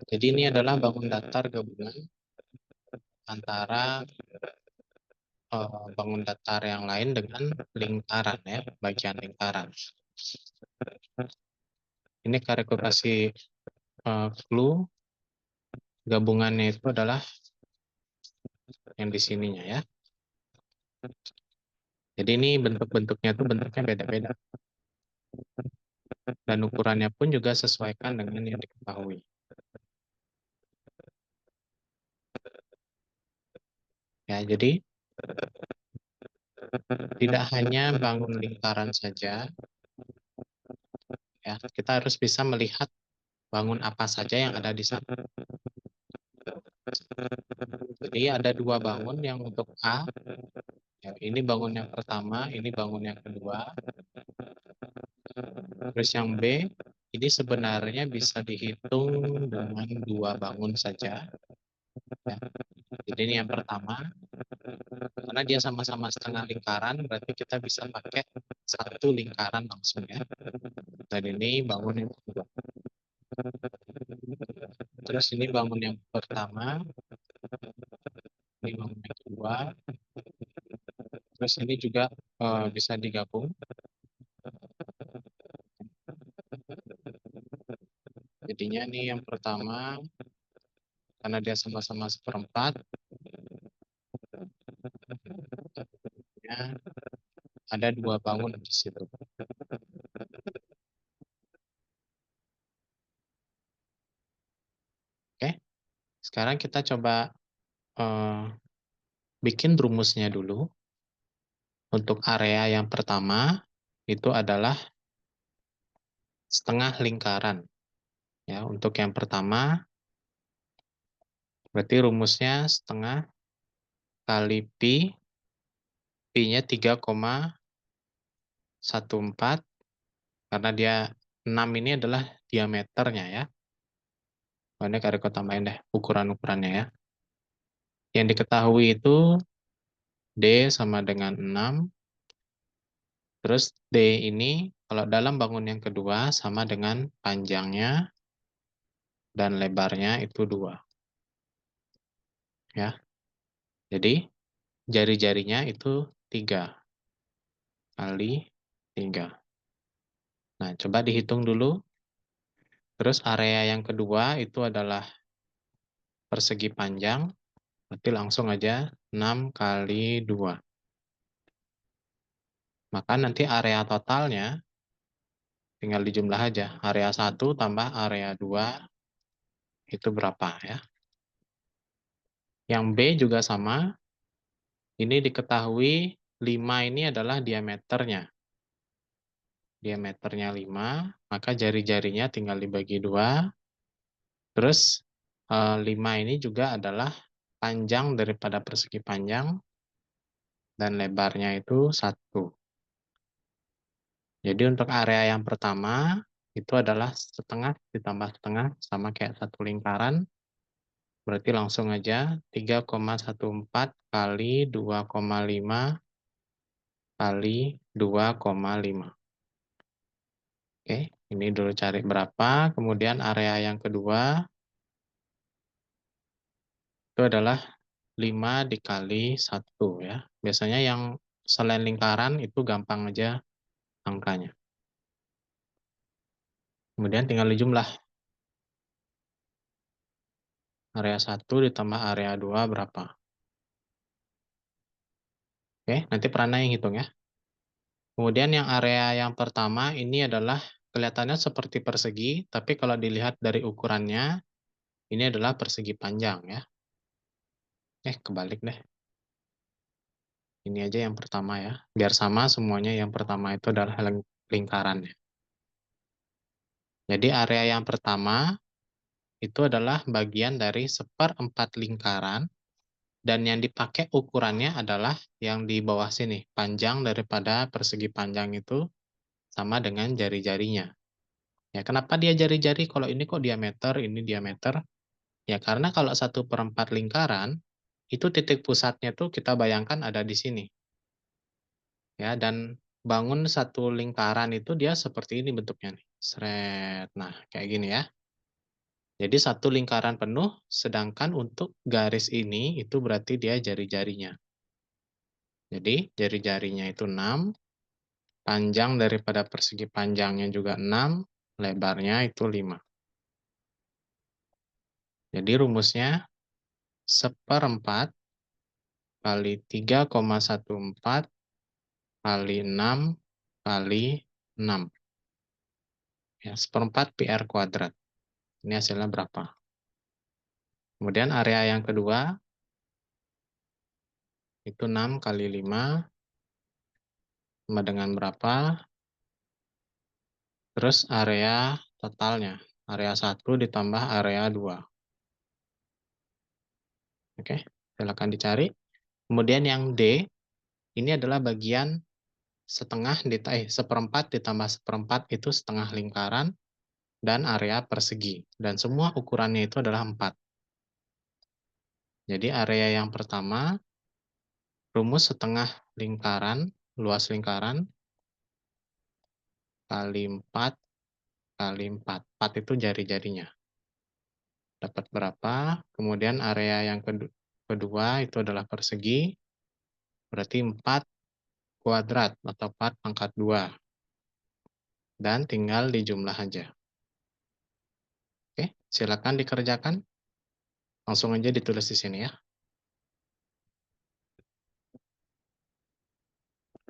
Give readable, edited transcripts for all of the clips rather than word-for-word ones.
Jadi ini adalah bangun datar gabungan antara bangun datar yang lain dengan lingkaran ya, bagian lingkaran. Ini Kareko kasih clue gabungannya itu adalah yang di sininya ya. Jadi ini bentuk-bentuknya tuh bentuknya beda-beda. Dan ukurannya pun juga sesuaikan dengan yang diketahui. Ya, jadi tidak hanya bangun lingkaran saja, ya, kita harus bisa melihat bangun apa saja yang ada di sana. Jadi ada dua bangun yang untuk A, ya, ini bangun yang pertama, ini bangun yang kedua. Terus yang B, ini sebenarnya bisa dihitung dengan dua bangun saja. Ya. Jadi ini yang pertama, karena dia sama-sama setengah lingkaran, berarti kita bisa pakai satu lingkaran langsung ya. Dan ini bangun yang kedua. Terus ini bangun yang pertama, ini bangun yang kedua. Terus ini juga bisa digabung. Jadinya ini yang pertama, karena dia sama-sama seperempat, ya, ada dua bangun di situ. Oke, sekarang kita coba bikin rumusnya dulu. Untuk area yang pertama itu adalah setengah lingkaran. Ya, untuk yang pertama berarti rumusnya setengah kali pi, pi-nya 3,14 karena dia 6 ini adalah diameternya ya. Ini Kareko tambahin deh ukuran-ukurannya ya. Yang diketahui itu D sama dengan 6. Terus D ini kalau dalam bangun yang kedua sama dengan panjangnya dan lebarnya itu 2. Ya. Jadi jari-jarinya itu 3 kali 3. Nah, coba dihitung dulu. Terus area yang kedua itu adalah persegi panjang. Berarti langsung aja 6 kali 2. Maka nanti area totalnya tinggal dijumlah aja. Area 1 tambah area 2 itu berapa ya. Yang B juga sama. Ini diketahui 5 ini adalah diameternya. Diameternya 5, maka jari-jarinya tinggal dibagi 2. Terus 5 ini juga adalah panjang daripada persegi panjang dan lebarnya itu 1. Jadi untuk area yang pertama itu adalah setengah ditambah setengah sama kayak satu lingkaran. Berarti langsung aja 3,14 kali 2,5 kali 2,5. Oke, ini dulu cari berapa. Kemudian area yang kedua itu adalah 5 dikali 1 ya. Biasanya yang selain lingkaran itu gampang aja angkanya. Kemudian tinggal dijumlah. Area 1 ditambah area 2 berapa? Oke, nanti Prana yang hitung ya. Kemudian yang area yang pertama ini adalah kelihatannya seperti persegi, tapi kalau dilihat dari ukurannya, ini adalah persegi panjang ya. Kebalik deh. Ini aja yang pertama ya. Biar sama semuanya yang pertama itu adalah lingkaran ya. Jadi area yang pertama itu adalah bagian dari 1/4 lingkaran dan yang dipakai ukurannya adalah yang di bawah sini. Panjang daripada persegi panjang itu sama dengan jari-jarinya. Ya, kenapa dia jari-jari kalau ini kok diameter, ini diameter? Ya, karena kalau 1/4 lingkaran, itu titik pusatnya tuh kita bayangkan ada di sini. Ya, dan bangun satu lingkaran itu dia seperti ini bentuknya nih. Seret. Nah, kayak gini ya. Jadi satu lingkaran penuh, sedangkan untuk garis ini itu berarti dia jari-jarinya. Jadi jari-jarinya itu 6, panjang daripada persegi panjangnya juga 6, lebarnya itu 5. Jadi rumusnya 1/4 kali 3,14 kali 6 kali 6. Ya, 1/4 PR kuadrat. Ini hasilnya berapa? Kemudian area yang kedua, itu 6 kali 5, sama dengan berapa? Terus area totalnya, area 1 ditambah area 2. Oke, silakan dicari. Kemudian yang D, ini adalah bagian seperempat ditambah seperempat itu setengah lingkaran dan area persegi. Dan semua ukurannya itu adalah 4. Jadi area yang pertama, rumus setengah lingkaran, luas lingkaran, kali 4 kali 4. 4 itu jari-jarinya. Dapat berapa? Kemudian area yang kedua itu adalah persegi, berarti 4 kuadrat atau 4 pangkat 2. Dan tinggal dijumlah aja. Oke, silakan dikerjakan. Langsung aja ditulis di sini ya.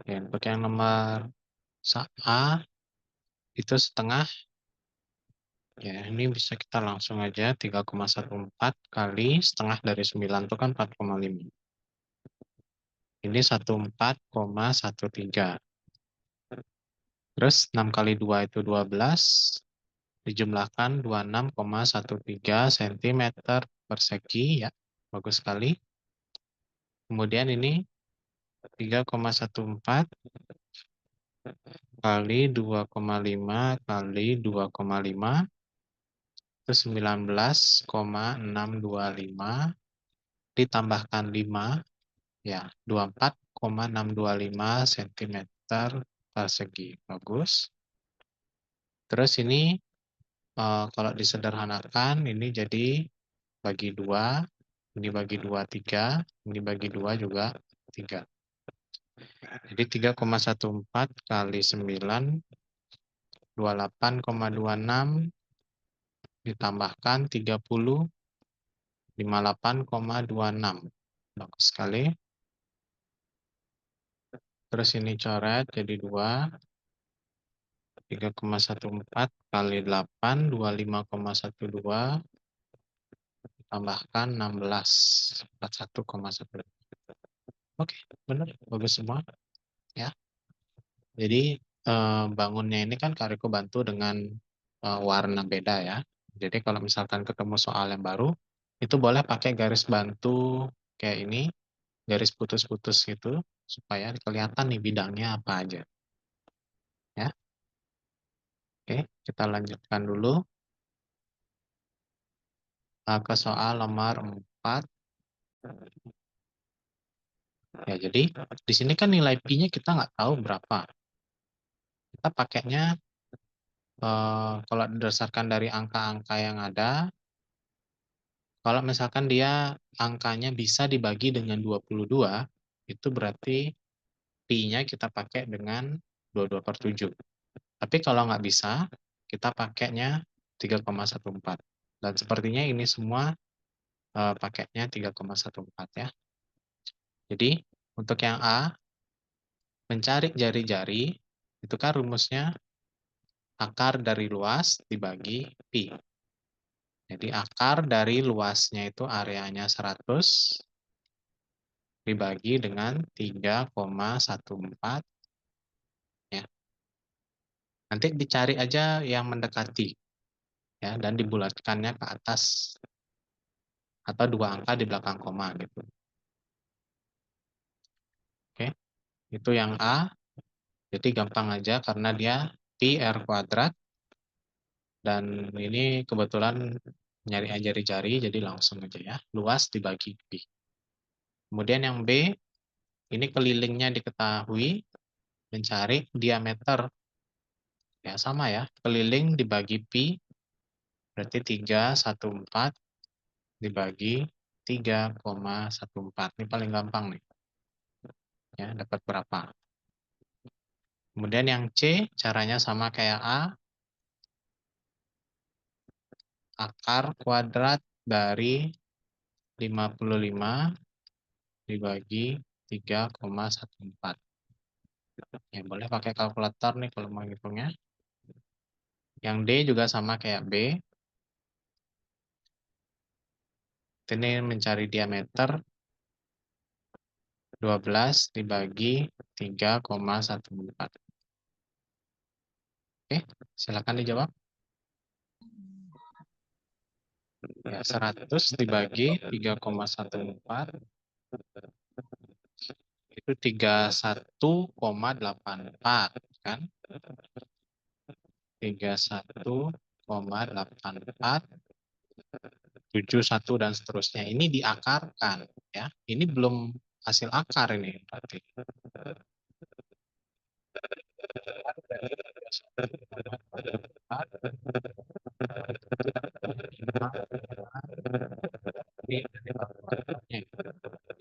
Oke, untuk yang nomor A, itu setengah. Ya, ini bisa kita langsung aja 3,14 kali setengah dari 9 itu kan 4,5. Ini 14,13. Terus 6 kali 2 itu 12. Dijumlahkan 26,13 cm persegi ya. Bagus sekali. Kemudian ini 3,14 kali 2,5 kali 2,5 itu 19,625 ditambahkan 5 ya 24,625 cm persegi. Bagus. Terus ini kalau disederhanakan ini jadi bagi 2, ini bagi 2 3, ini bagi 2 juga 3. Jadi 3,14 kali 9 28,26 ditambahkan 30 58,26. Bagus sekali. Terus ini coret jadi 2. 3,14 kali 8 25,12 tambahkan 16 41,1. Oke, benar, bagus semua ya. Jadi bangunnya ini kan Kariko bantu dengan warna beda ya. Jadi kalau misalkan ketemu soal yang baru, itu boleh pakai garis bantu kayak ini, garis putus-putus gitu, supaya kelihatan nih bidangnya apa aja. Ya, oke, kita lanjutkan dulu ke soal nomor 4. Ya, jadi di sini kan nilai Pi-nya kita nggak tahu berapa. Kita pakainya kalau berdasarkan dari angka-angka yang ada, kalau misalkan dia angkanya bisa dibagi dengan 22, itu berarti Pi-nya kita pakai dengan 22/7. Tapi kalau nggak bisa, kita pakainya 3,14. Dan sepertinya ini semua pakainya 3,14 ya. Jadi untuk yang A, mencari jari-jari, itu kan rumusnya akar dari luas dibagi Pi. Jadi akar dari luasnya itu areanya 100 dibagi dengan 3,14 ya. Nanti dicari aja yang mendekati ya dan dibulatkannya ke atas atau 2 angka di belakang koma gitu. Oke. Itu yang A. Jadi gampang aja karena dia Pi R kuadrat dan ini kebetulan nyari jari-jari jadi langsung aja ya. Luas dibagi Pi. Kemudian yang B, ini kelilingnya diketahui, mencari diameter. Ya sama ya, keliling dibagi Pi Berarti 314 dibagi 3,14. Ini paling gampang nih. Ya, dapat berapa? Kemudian yang C, caranya sama kayak A. Akar kuadrat dari 55 dibagi 3,14. Ya, boleh pakai kalkulator nih kalau mau hitungnya. Yang D juga sama kayak B. Ini mencari diameter 12 dibagi 3,14. Oke, silakan dijawab. Ya, 100 dibagi 3,14 itu 31,84 kan? 31,84 71 dan seterusnya. Ini diakarkan ya. Ini belum hasil akar ini berarti.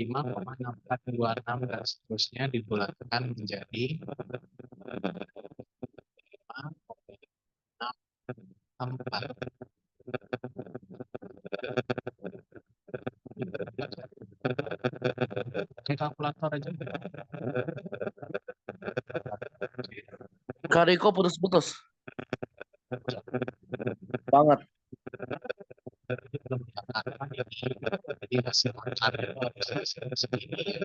Lima koma enam empat dua enam dan seterusnya dibulatkan menjadi 5,64. Pakai kalkulator aja. Kak Riko putus-putus banget. Belum diakarkan ya. Jadi hasil akar itu harus segini ya.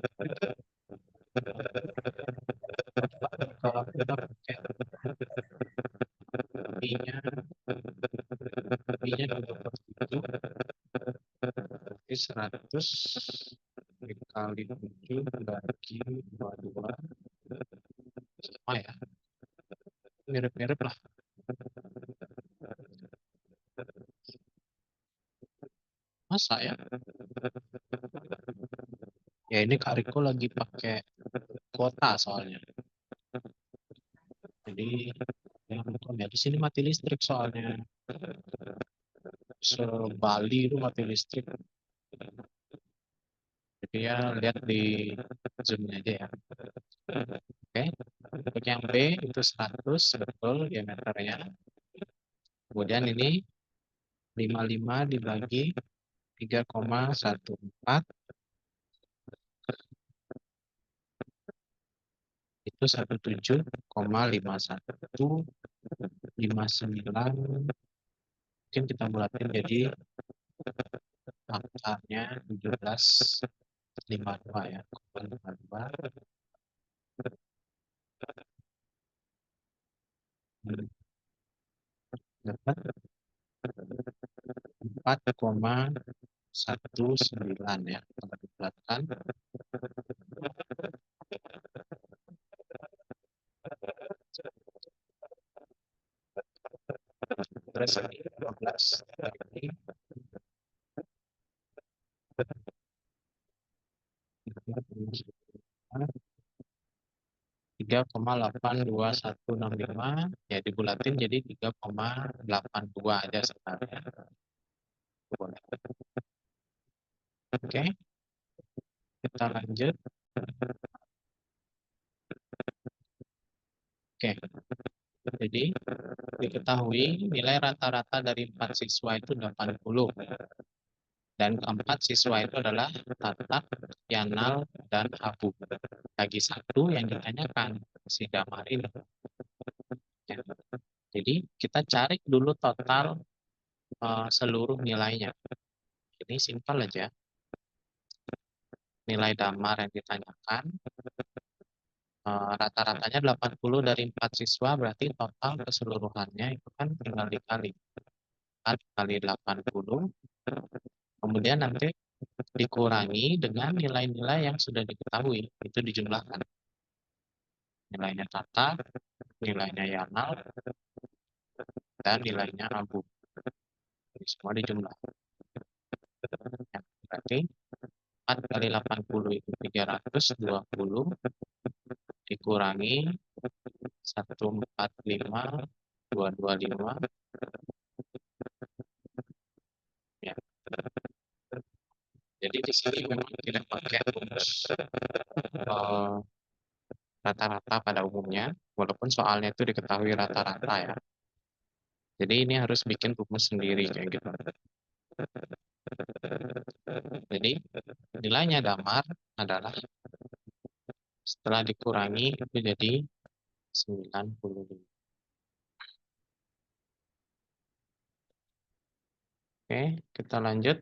Kalau kita pakai I-nya, I-nya 27, berarti 100 dikali 7 bagi 22 sama ya. Mirip-mirip lah. Masa ya? Ya ini Kak Riko lagi pakai kuota soalnya. Jadi ya di sini mati listrik soalnya. Se-Bali itu mati listrik. Jadi ya lihat di zoom-nya aja ya. Oke. Untuk yang B itu 100 betul diameternya. Kemudian ini 55 dibagi 3,14 itu 17,5159. Mungkin kita bulatin jadi angkanya 17,52 ya. 52 dapat 4,19 ya. Kalau dibulatkan terus 12 bagi 3,82165 ya dibulatin jadi 3,82 aja sebenarnya. Oke, kita lanjut. Oke, jadi diketahui nilai rata-rata dari 4 siswa itu 80. Dan keempat siswa itu adalah Tatak, Yanal, dan Abu. Lagi satu yang ditanyakan, si Damar ini. Ya. Jadi kita cari dulu total seluruh nilainya. Ini simpel aja. Nilai damar yang ditanyakan, rata-ratanya 80 dari 4 siswa, berarti total keseluruhannya itu kan tinggal dikali. 4 kali 80, kemudian nanti dikurangi dengan nilai-nilai yang sudah diketahui, itu dijumlahkan. Nilainya Tata, nilainya Yanal, dan nilainya Abu. Jadi semua dijumlahkan. Ya, berarti 4 kali 80 itu 320 dikurangi 145 225 Jadi di sini memang tidak pakai rumus rata-rata pada umumnya, walaupun soalnya itu diketahui rata-rata ya. Jadi ini harus bikin rumus sendiri kayak gitu. Jadi nilainya damar adalah setelah dikurangi itu jadi 95. Oke, kita lanjut.